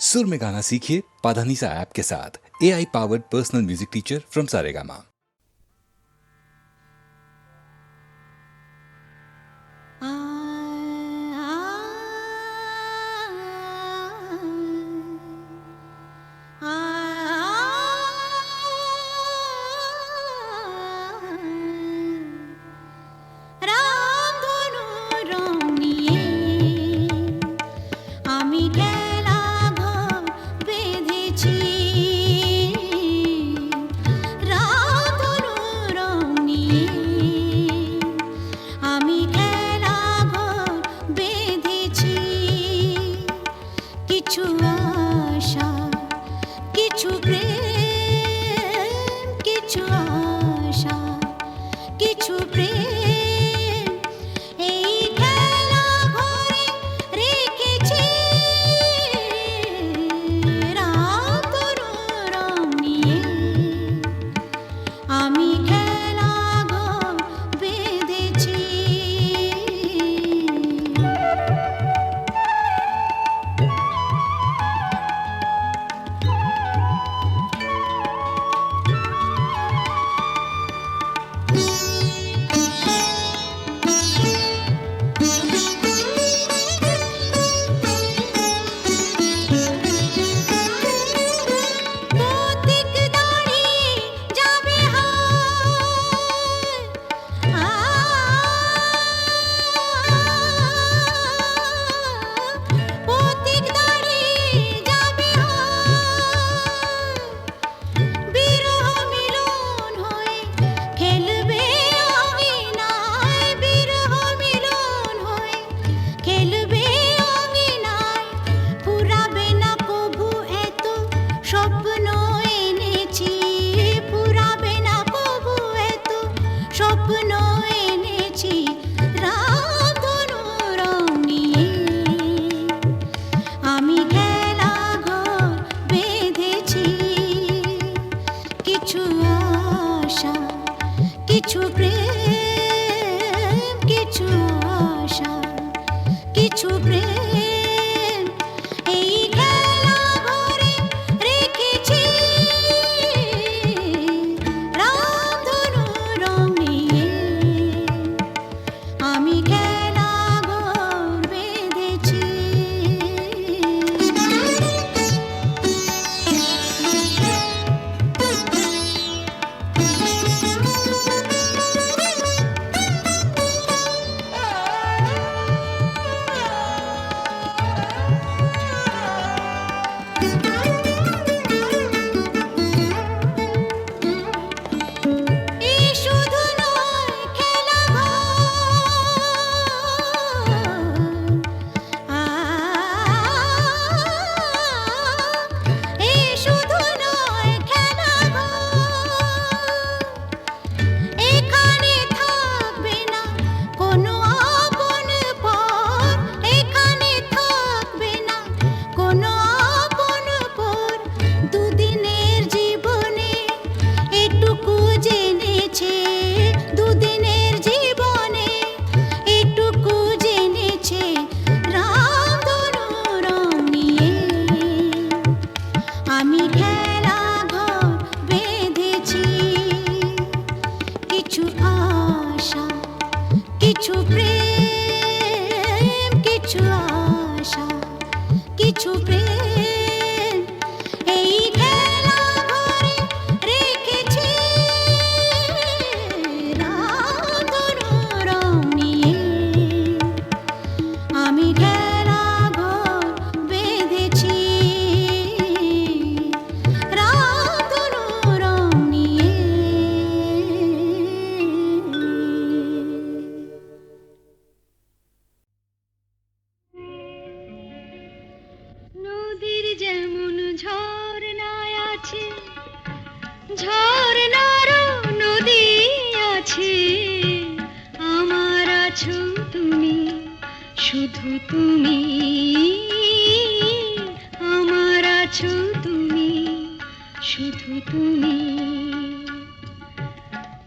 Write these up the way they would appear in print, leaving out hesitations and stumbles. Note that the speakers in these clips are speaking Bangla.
सुर में गाना सीखिए पाधानीसा ऐप के साथ। AI powered personal music teacher from Saregama.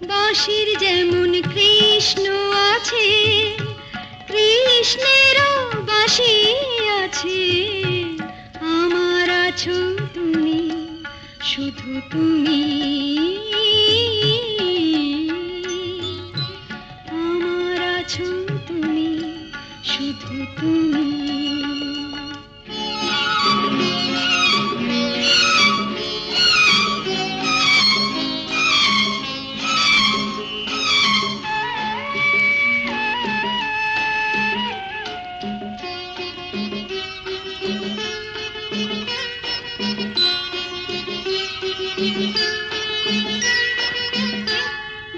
বাঁশির যেমন কৃষ্ণ আছে, কৃষ্ণেরও বাঁশি আছে, আমার আছো তুমি, শুধু তুমি। আমার আছো তুমি, শুধু তুমি।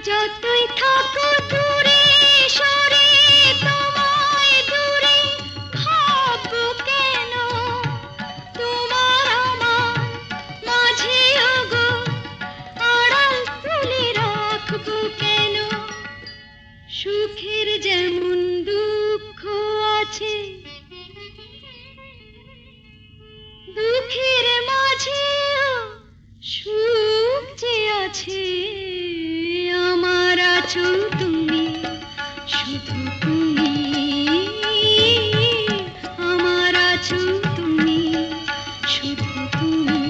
যতই থাকো দূরে সরে, তোমায় দূরে ভাববো কেন? তোমার আমার মাঝে ওগো আড়াল তুলে রাখবো কেন? সুখের যেমন দুঃখ আছে, দুঃখের মাঝেও সুখ যে আছে। আমার আছো তুমি, শুধু তুমি। আমার আছো তুমি, শুধু তুমি।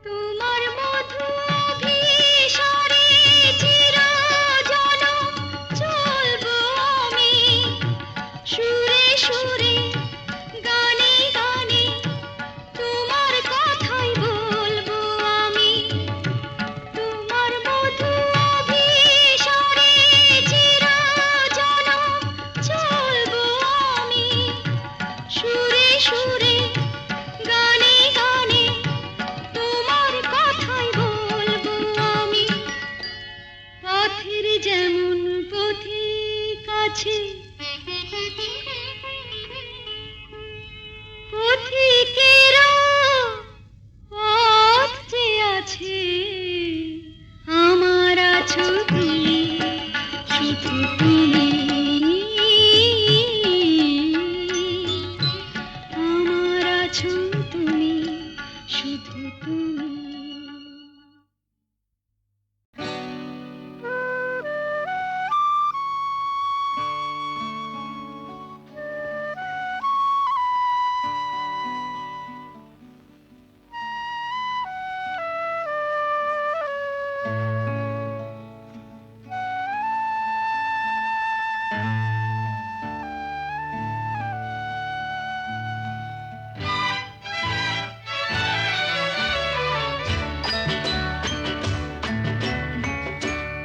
তোমার মধু অভিসারে চিরজনম চলবো আমি, সুরে সুরে গানে গানে তোমার কথাই বলবো আমি। তোমার মধু অভিসারে চিরজনম চলবো আমি, সুরে সুরে গানে গানে তোমার কথাই বলবো আমি। পথের যেমন পথিক আছে, পথিকেরও পথ যে আছে। আমার আছো তুমি, শুধু তুমি। আমার আছো তুমি, শুধু তুমি।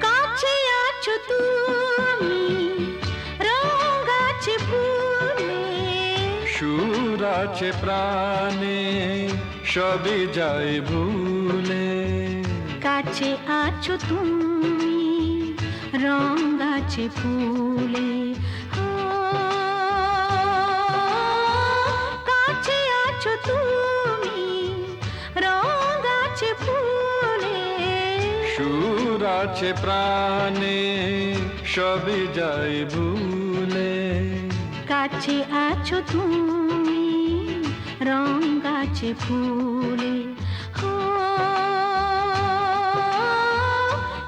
কাছে আছো তুমি, রং আছে ফুলে, সুর আছে প্রাণে, সবই যায় ভুলে। কাছে আছো তুমি, রং আছে ফুলে। কাছে আছো তুমি, রং আছে ফুলে, সুর আছে প্রাণে, সবই যায় ভুলে। কাছে আছো তুমি, রং আছে ফুলে।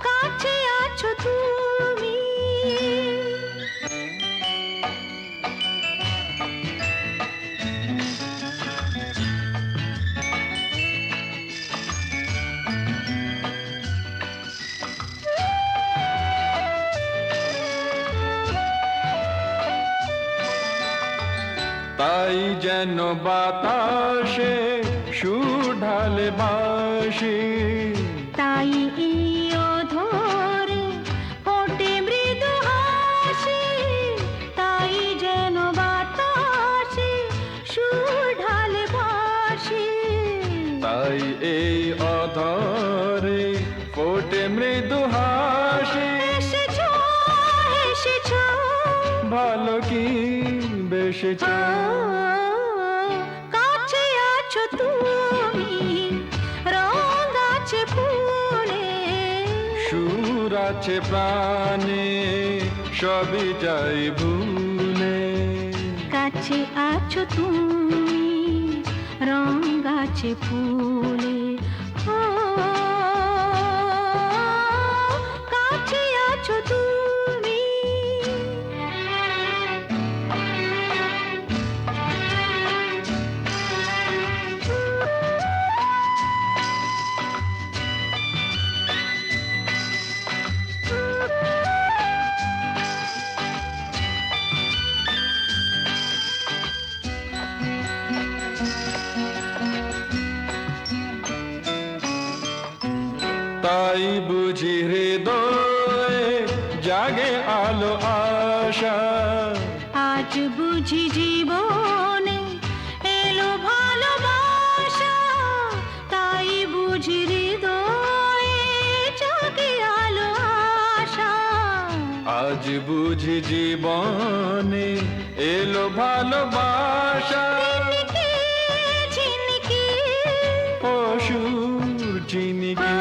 কাছে আছো তুমি। তাই যেন বাতাসে সুর ঢালে বাঁশি, তাই এই অধরে ফোটে মৃদু হাসি। তাই যেন বাতাসে সুর ঢালে বাঁশি। তাই এই অধরে ফোটে মৃদু হাসি। এসেছো, এসেছো, ভালো কি বেসেছ, কাছে আছো তুমি, রং আছে ফুলে। সুর আছে প্রাণে, সবই যাই ভুলে। কাছে আছো তুমি, রং আছে ফুলে। তাই বুঝি হৃদয়ে জাগে আলো আশা। আজ বুঝি জীবনে এলো ভালোবাসা, তাই বুঝি হৃদয়ে জাগে আলো আশা। আজ বুঝি জীবনে এলো ভালোবাসা। ঝিনকে অসুর ঝিনিকে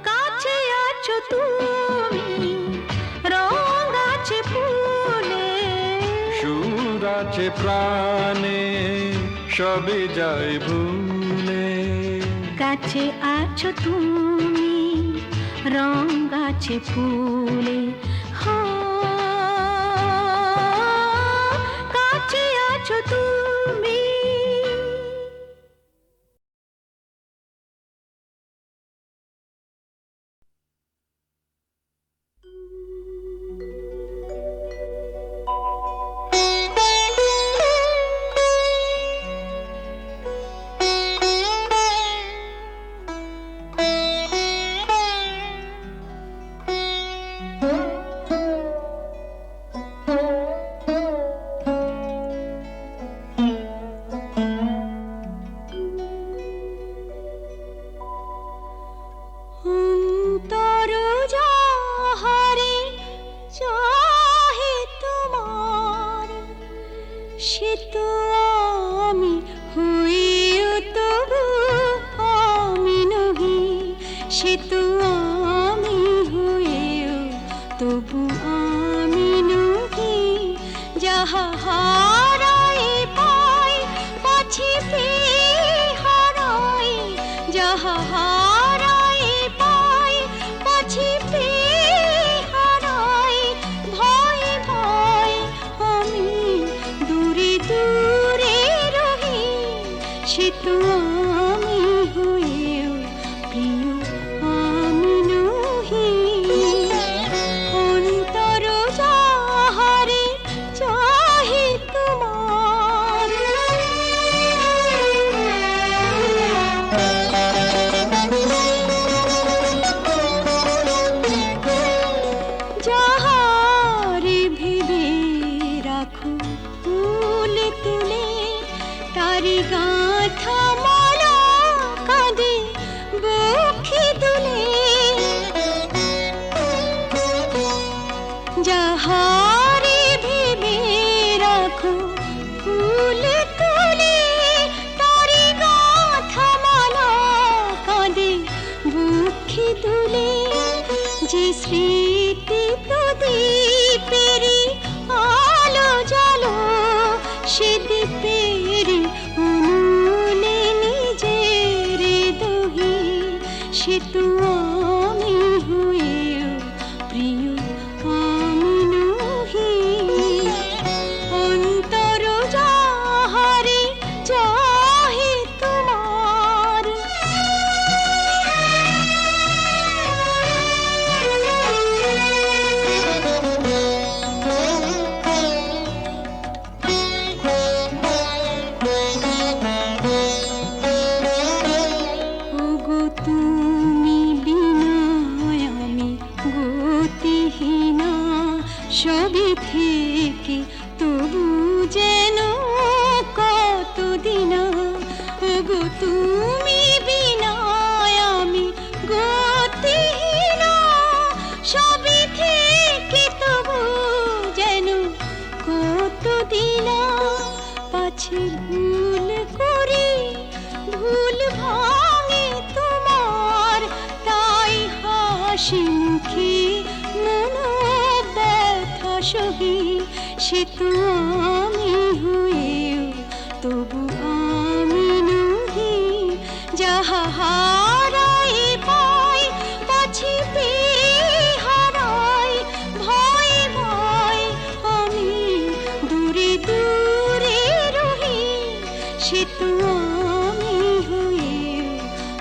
কাছে আছো তুমি, রং আছে ফুলে, সুর আছে প্রাণে, সবে যাই ভুলে। কাছে আছো তুমি, রং আছে ফুলে, হো কাছে আছো তুমি। অন্তর যাহারে চাহে তোমার, সে তো আমি হইও তবু আমি নহি, সে তো আমি হইও তবু আমি নহি। যাহা হারাই পাই পাছি পেয়ে হারাই, যাহা হারাই পাই পাছি পেয়ে হারাই। ভয় ভয় আমি দূরে দূরে রহি, সে তো আমি হইও প্রিয় আমি নহি। অন্তর যাহারে চাহে তোমার, যাহারে ভেবে রাখো ফুল তুলে, তারি গাঁথা মালা কাঁদে বক্ষে দুলে। যাহারে ভেবে রাখো ফুল তুলে, তারি গাঁথা মালা কাঁদে বক্ষে দুলে। যে স্মৃতি প্রদীপেরি আলো জালো, সে দ্বীপের উনুনে নিজের দহি, সে তো আমি হইও প্রিয় আমি নহি। অন্তর যাহারে চাহে তোমার, ওগো তুমি বিনা আমি গতিহীনা, সবই থেকে তবু যেন কতদিন। ওগো তুমি বিনা আমি গতিহীনা, সবই থেকে তবু যেন কতদিন। পাছে ভুল করি ভুল ভাঙে তোমার, তাই হাসি মুখে মন ব্যথা সহি, সে তো আমি হইও তবু আমি নহি। যাহা হারাই পাই পাছি পেয়ে হারাই, ভয় ভয় আমি দূরে দূরে রহি, সে তো আমি হইও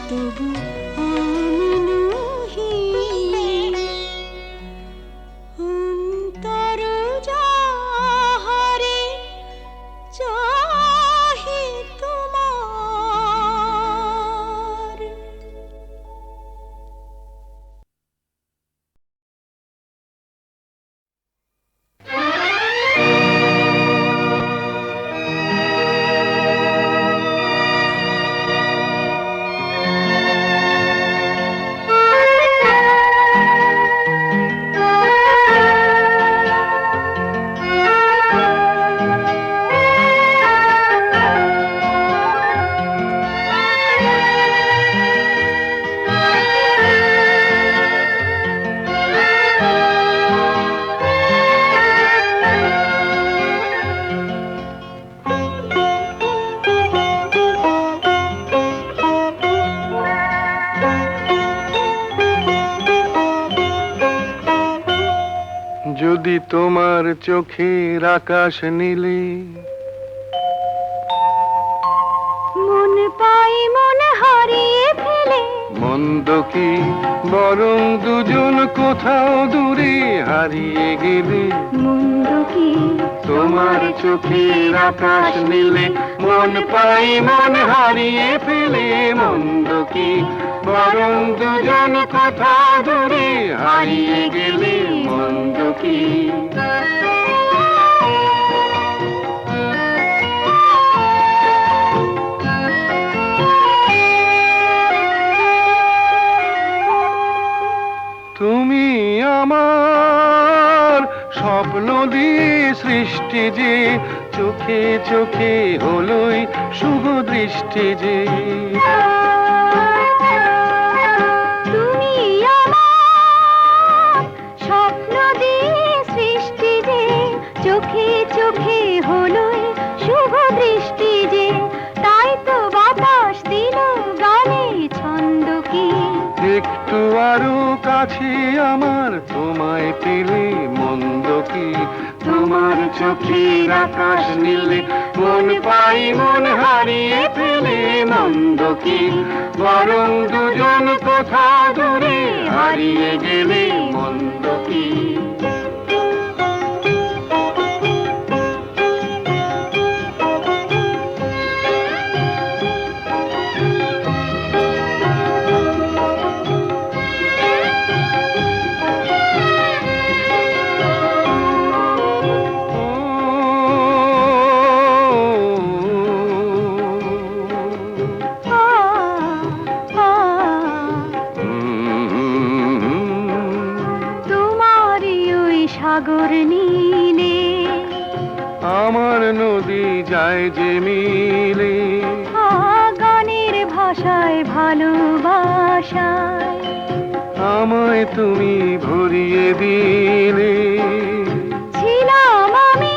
তবু আমি নহি। অন্তর যাহারে যদি তোমার চোখের আকাশ নীলে মন পাই মন হারিয়ে ফেলে মন্দ কি বরং দুজন কোথাও দূরে হারিয়ে গেলে মন্দ কি তোমার চোখের আকাশ নীলে মন পাই মন হারিয়ে ফেলে মন্দ কি বরং দুজন কোথাও দূরে হারিয়ে গেলে মন্দ কি তুমি আমার স্বপ্ন দিয়ে সৃষ্টি যে চোখে চোখে হলোই শুভ দৃষ্টি যে তুমি আমার স্বপ্ন দিয়ে সৃষ্টি যে চোখে চোখে হলোই শুভ দৃষ্টি যে তাই তো বাতাস দিল গানে ছন্দ কি একটু আরো কাছে আমার তোমায় পেলে মন্দ কি তোমার চোখের আকাশ নীলে মন পাই মন হারিয়ে ফেলে মন্দ কি বরং দুজন কোথা দূরে হারিয়ে গেলে মন্দ কি সাগর নীলে আমার নদী যায় যে মিলে গানের ভাষায় ভালোবাসায় আমায় তুমি ভরিয়ে দিলে ছিলাম আমি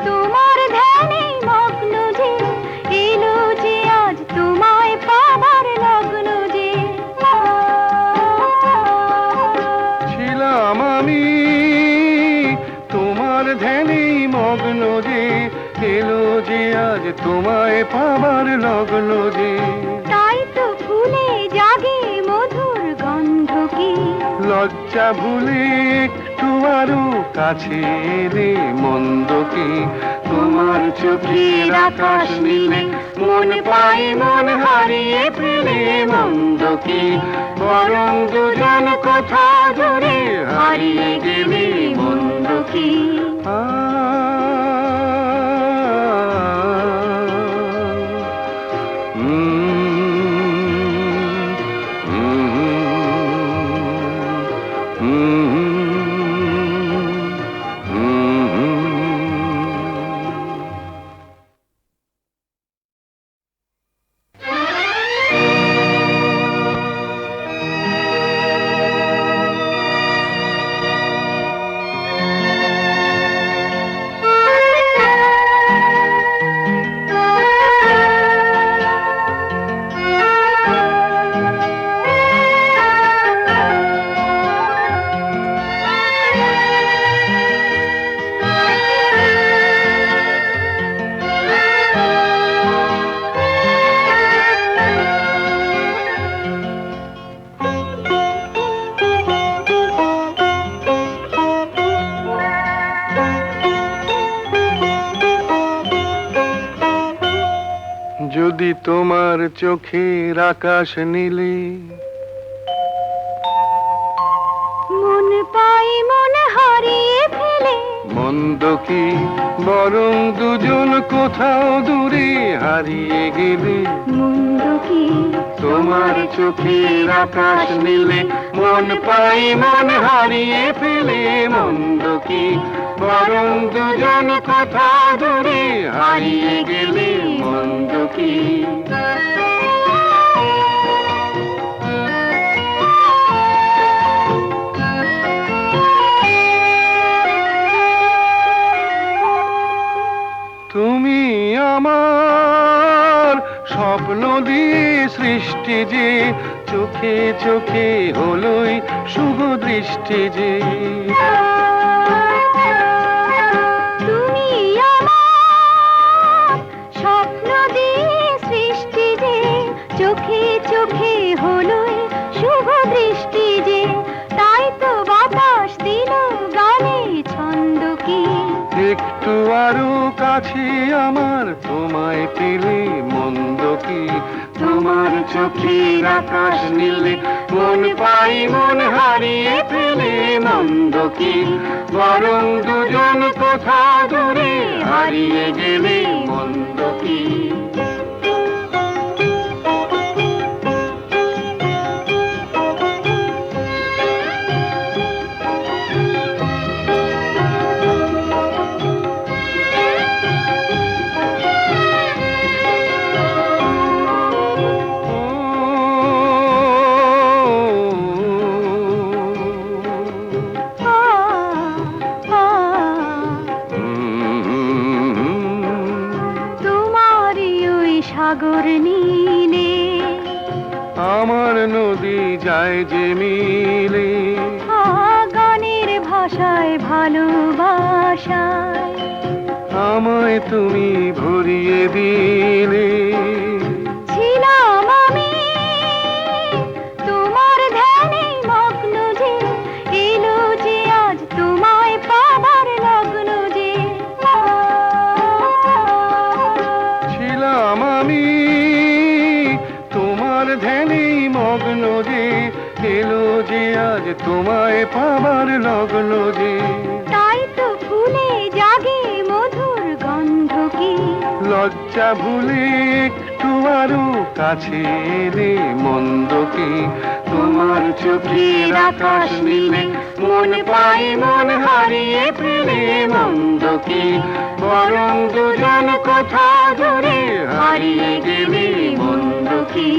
তোমার ধ্যানে মগ্ন যে এলো যে আজ তোমায় পাবার লগ্ন যে ছিলাম আমি তোমার ধ্যানে মগ্ন যে এলো যে আজ তোমায় পাবার লগ্ন যে তাই তো ফুলে জাগে মধুর গন্ধ কি লজ্জা ভুলে একটু আরো কাছে এলে মন্দ কি তোমার চোখের আকাশ নীলে মন পাই মন হারিয়ে ফেলে মন্দ কি বরং দুজন কোথা দূরে হারিয়ে গেলে মন্দ কি যদি তোমার চোখের আকাশ নীলে মন পাই মন হারিয়ে ফেলে মন্দ কি বরং দুজন কোথাও দূরে হারিয়ে গেলে মন্দ কি তোমার চোখের আকাশ নীলে মন পাই মন হারিয়ে ফেলে মন্দ কি বরং দুজন কোথাও দূরে হারিয়ে গেলে মন্দ কি তুমি আমার স্বপ্ন দিয়ে সৃষ্টি যে চোখে চোখে হলোই শুভ দৃষ্টি যে চোখে চোখে হলোই শুভ দৃষ্টি যে, তাই তো বাতাস দিল গানে ছন্দ কি। একটু আরো কাছে আমার তোমায় পেলে মন্দ কি, তোমার চোখের আকাশ নীলে মন পাই মন হারিয়ে ফেলে মন্দ কি, বরং দুজন কোথা দূরে হারিয়ে গেলে মন্দ কি। সাগর নীলে আমার নদী যায় যে মিলে, গানের ভাষায় ভালোবাসায় আমায় তুমি ভরিয়ে দিলে। ছিলাম আমি তোমার ধ্যানে মগ্ন যে, এলো যে আজ তোমায় পাবার লগ্ন যে। ছিলাম আমি তোমার ধ্যানে মগ্ন যে, এলো যে আজ তোমায় পাবার লগ্ন যে। তাই তো ফুলে জাগে মধুর গন্ধ কি, লজ্জা ভুলে একটু আরো কাছে এলে মন্দ কি, তোমার চোখের আকাশ নীলে মন পাই মন হারিয়ে ফেলে মন্দ কি, বরং দুজন কোথা দূরে হারিয়ে গেলে মন্দ কি।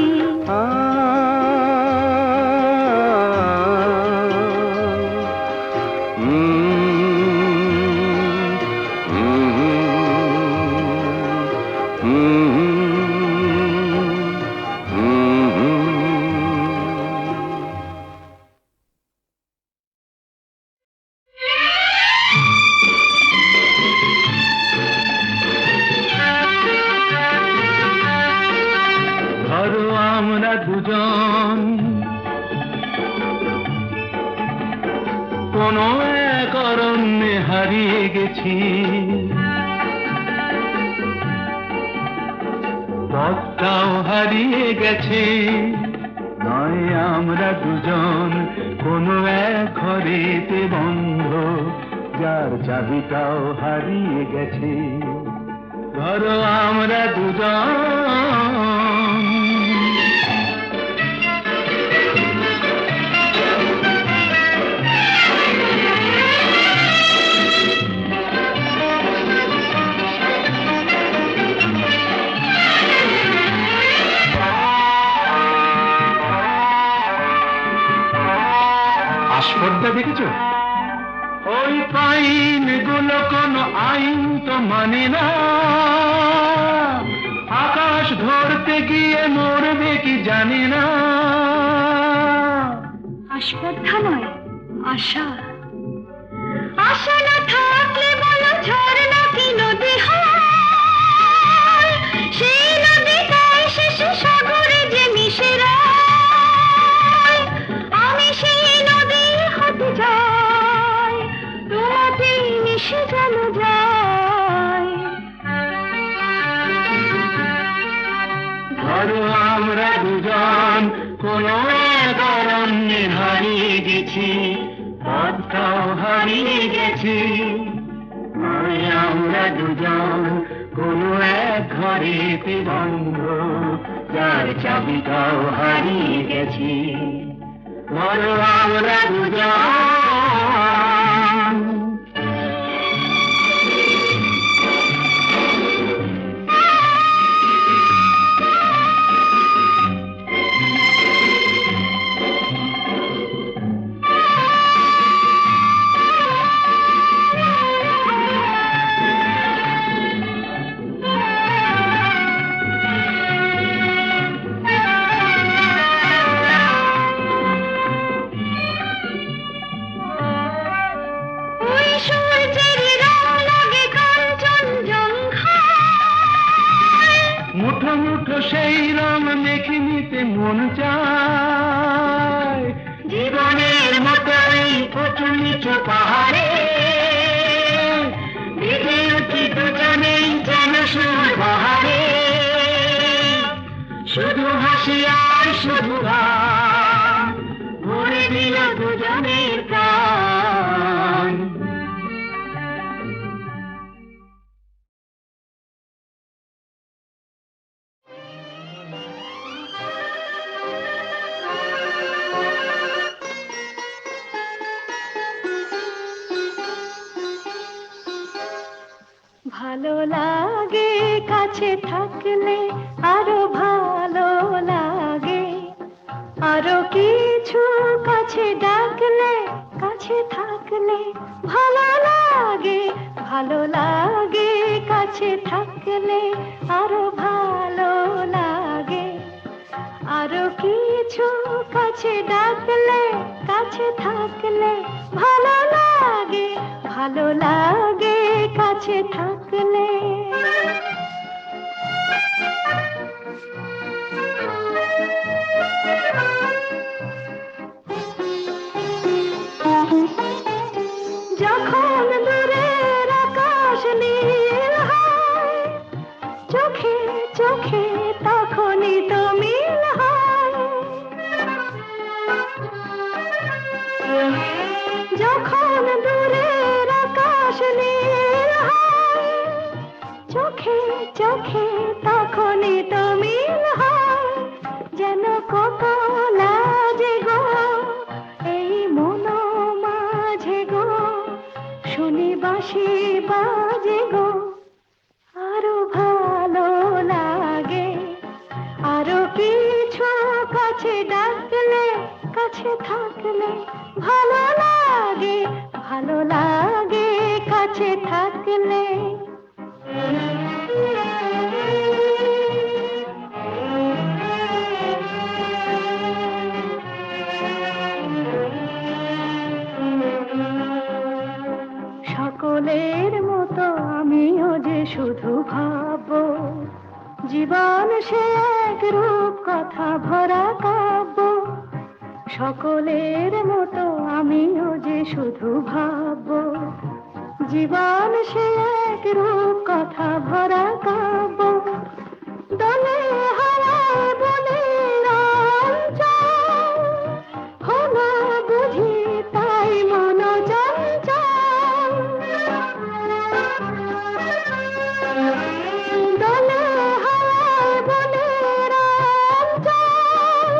ধরো আমরা দুজন কোনো এক অরণ্যে হারিয়ে গেছি, পথটাও হারিয়ে গেছে। নয় আমরা দুজন কোনো এক ঘরেতে বন্ধ, যার চাবিটাও হারিয়ে গেছে। ধরো আমরা দুজন আস্পর্ধা দেখেছ? ওই পাইন গুলো কোনো আইন তো মানে না, আকাশ ধরতে গিয়ে মরবে কি জানি না। আস্পর্ধা নয়, আশা। আশা না থাকলে বলো ঝর্ণা কি নদী হয়, সেই নদীটাই শেষে সাগরে যে মিশে যায়। আমি সেই নদী হতে যাই, তোমাতেই মিশে যেন যায়। ধরো আমরা দুজন কোনো এক অরণ্যে হারিয়ে গেছি, পথটাও হারিয়ে গেছি। নয় আমরা দুজন কোনো এক ঘরেতে বন্ধ, যার চাবিটাও হারিয়ে গেছি। ধরো আমরা দুজন যেতে মন চায় জীবনের মতো এই উঁচু নিচু পাহাড়ে ভিজে উঠি দুজনেই যেন সুর বাহারে শুধু হাসি আর শুধু গান ভরে দিল দুজনের প্রাণ ভালো লাগে কাছে থাকলে আরো ভালো লাগে আরো কিছু কাছে ডাকলে কাছে থাকলে ভালো লাগে ভালো লাগে কাছে থাকলে আরো ভালো লাগে আরো কিছু কাছে ডাকলে কাছে থাকলে ভালো লাগে ভালো লাগে কাছে থাকলে যখন দূরের আকাশ নীল হয় চোখে চোখে তখনই তো মিল হয় যখন দূরের আকাশ নীল হয় চোখে চোখে তখনই তো মিল হয় যেন কত লাজে গো এই মন মাঝে গো শুনি বাঁশি বাজে গো আরো ভালো লাগে আরো কিছু কাছে ডাকলে কাছে থাকলে ভালো লাগে ভালো লাগে কাছে থাকলে সকলের মতো আমিও যে শুধু ভাববো জীবন সে এক রূপ কথা ভরা কাব্য সকলের মতো আমিও যে শুধু ভাববো জীবন সে এক রূপ কথা ভরা কাব্য দলে হারায় বলে রঞ্জন হলো বুঝি তাই মন চঞ্চল দলে হারায় বলে রঞ্জন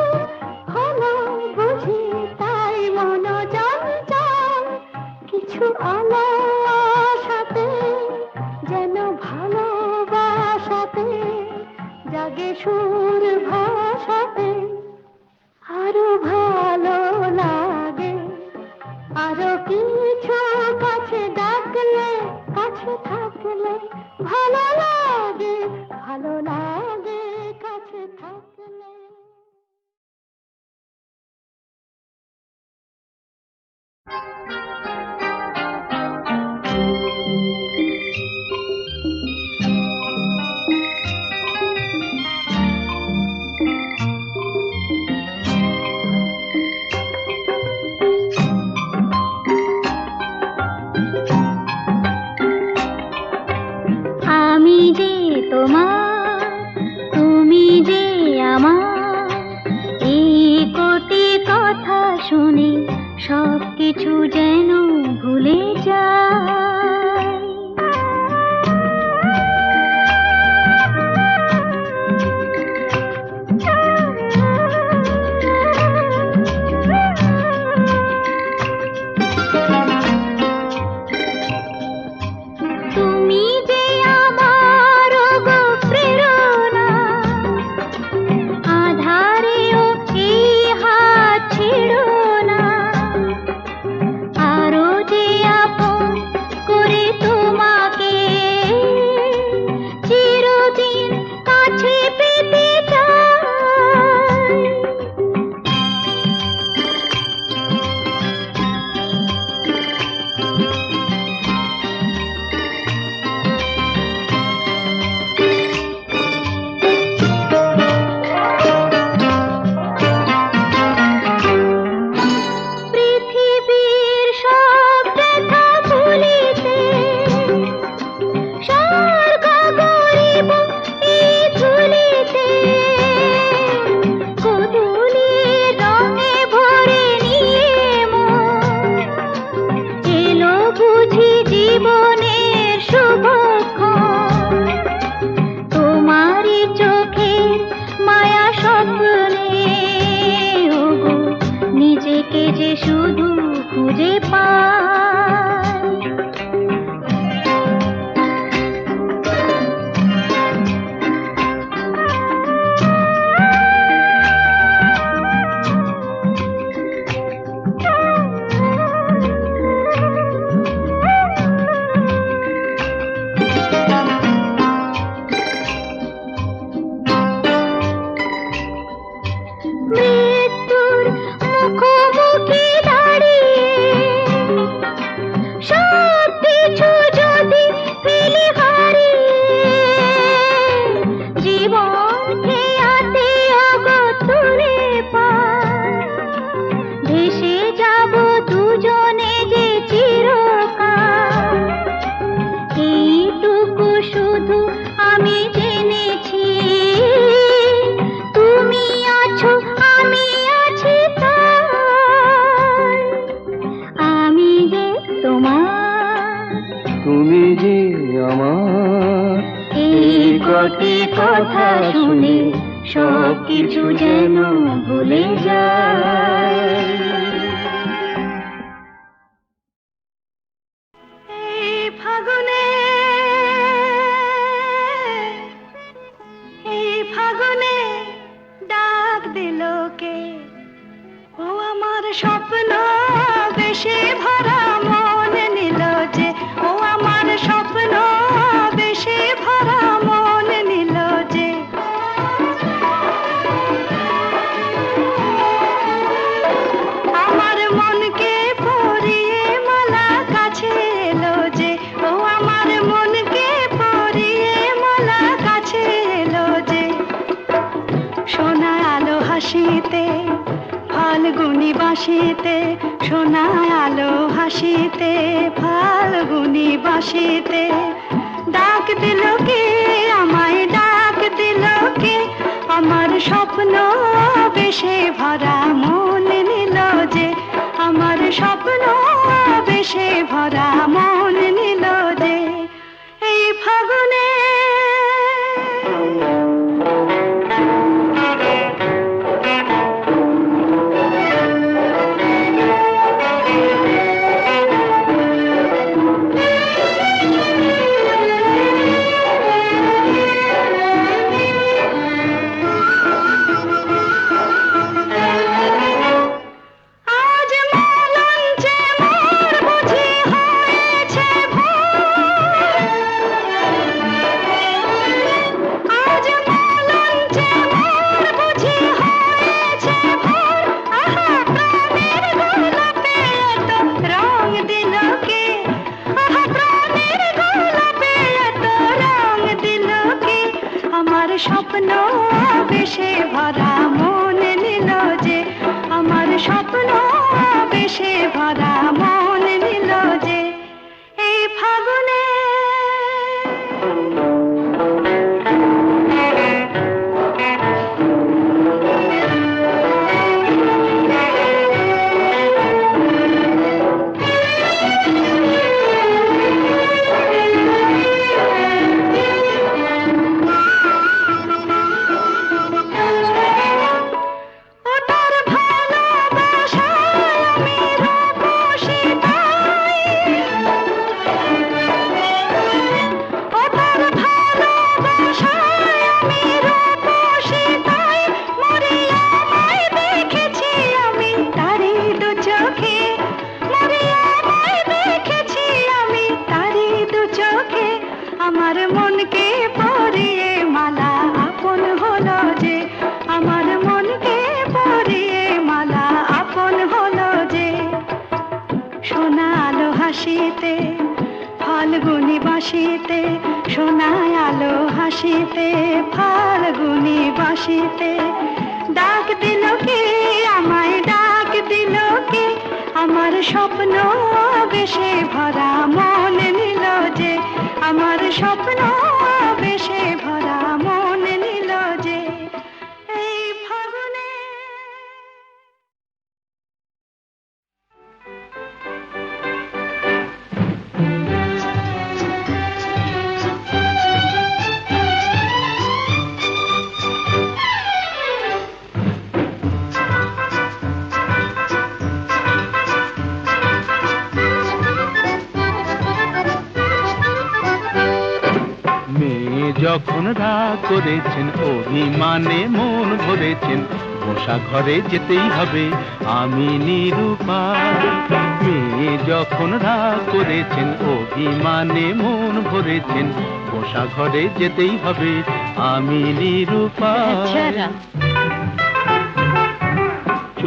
হলো বুঝি তাই মন চঞ্চল কিছু আশাতে যেন ভালোবাসাতে জাগে সুর ভাষাতে আরো ভালো লাগে আরো কিছু কাছে ডাকলে কাছে থাকলে ভালো লাগে কাছে থাকলে আমি যে তোমার তুমি যে আমার এই কোটি কথা শুনে সব কিছু যেন মৃত্যুর মুখোমুখি দাঁড়িয়ে সব কিছু যদি ফেলে হারিয়ে জীবন খেয়াতে অগতুরে পায় ভেসে যাব দুজনে যে চিরকাল এইটুকু শুধু আমি জেনেছি তুমি আছো আমি আছি তাই আমি যে তোমার তুমি যে আমার এই কটি কথা শুনে সব কিছু যেন ভুলে যায় এই ফাগুনে ডাক দিল কে ও আমার স্বপ্ন বেশি ভরা মন নিল যে ও আমার স্বপ্ন বেশি ভরা মন নিল যে আমার মনকে পরিয়ে মালা কাছে এলো যে ও আমার মনকে পরিয়ে মালা কাছে এলো যে সোনা আলো হাসিতে ফাল্গুনি বাসিতে সোনা আলো হাসিতে ফাল্গুনি বাসিতে ডাক দিল কে আমায় ডাক দিল কে আমার স্বপ্ন বেশে ভরা মন নিল যে আমার স্বপ্ন বেশে ভরা মন নিল যে এই ফাগুনে স্বপ্ন বেশে ভরা মন নিল যে আমার স্বপ্ন বেশে ভরা মন নিল যে এই ফাগুনে আমার মনকে পরিয়ে মালা আপন হলো যে আমার মনকে পরিয়ে মালা আপন হলো যে সোনা আলো হাসিতে ফাল্গুনি বাসিতে সোনা আলো হাসিতে ফাল্গুনি বাসিতে ডাক দিল কে আমায় ডাক দিল কে আমার স্বপ্ন বেশে ভরা মন নিল যে আমার স্বপ্ন বেশে ভরা মন নিল যে এই ফাগুনে যখন রাগ করেছেন অভিমানে মন ভরেছেন বসা ঘরে যেতেই হবে আমি নিরুপায় মেয়ে যখন রাগ করেছেন অভিমানে মন ভরেছেন বসা ঘরে যেতেই হবে আমি নিরুপায়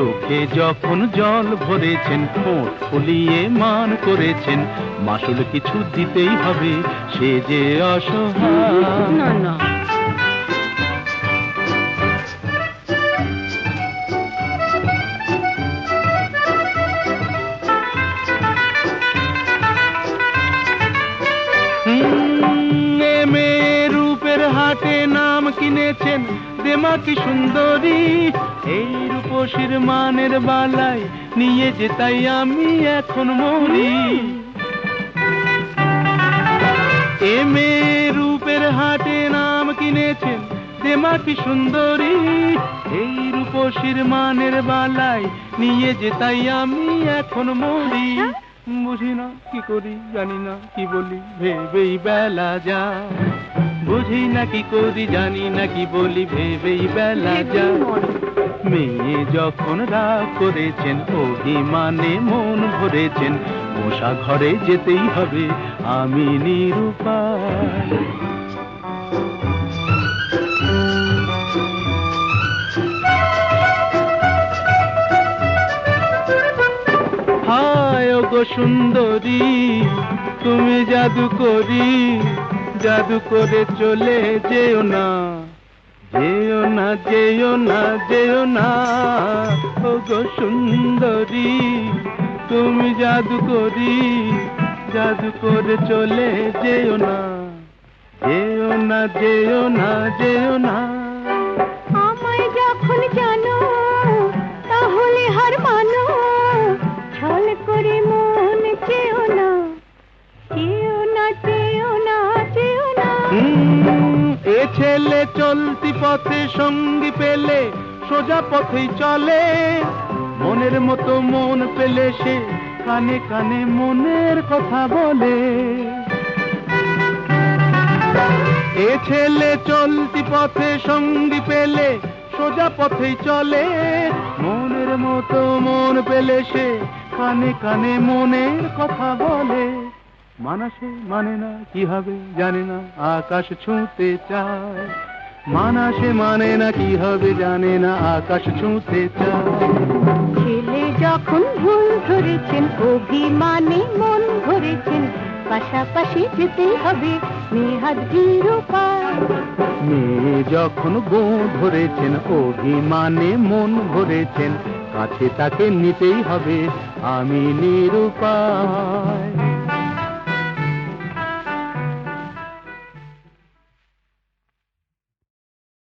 চোখে যখন জল ভরেছেন, ঠোঁট ফুলিয়ে মান করেছেন, মাসুল কিছু দিতেই হবে, সে যে অসহায়। না না, এ মেয়ে রূপের হাটে নাম কিনেছেন, দেমা কি সুন্দরী, এই রূপসীর মানের বালায় নিয়ে যে তাই আমি এখন মরি। এ মেয়ে রূপের হাটে নাম কিনেছেন, দেমা কি সুন্দরী, এই রূপসীর মানের বালায় নিয়ে যে তাই আমি এখন মরি। বুঝি না কি করি, জানি না কি বলি, ভেবেই বেলা যায়। বুঝি না কি করি, জানি না কি বলি, ভেবেই বেলা যায়। মেয়ে যখন রাগ করেছেন, অভিমানে মন ভরেছেন, বসা ঘরে যেতেই হবে, আমি নিরুপায়। হায় ওগো সুন্দরী, তুমি জাদু করি, জাদু করে চলে যেও না, যেও না, যেও না, যেও না। ওগো সুন্দরী, তুমি জাদু করি, জাদু করে চলে যেও না, যেও না, যেও না, যেও না। আমায় যখন জানো তাহলে হার মানো, ছল করে মন চেও না, চেও না, চেও না, চেও না। এ ছেলে চলতি পথে সঙ্গী পেলে সোজা পথেই চলে, মনের মতো মন পেলে সে কানে কানে মনের কথা বলে। এ ছেলে চলতি পথে সঙ্গী পেলে সোজা পথেই চলে, মনের মতো মন পেলে সে কানে কানে মনের কথা বলে। মানাসে মানে না কি হবে জানে না, আকাশ ছুঁতে চায়। মানাসে মানে না কি হবে জানে না, আকাশ ছুঁতে চায়। ছেলে যখন ভুল ধরেছেন, অভিমানে মন ভরেছেন, পাশাপাশি যেতেই হবে, নেহাত নিরুপায়। মেয়ে যখন গো ধরেছেন, অভিমানে মন ভরেছেন, কাছে তাকে নিতেই হবে, আমি নিরুপায়।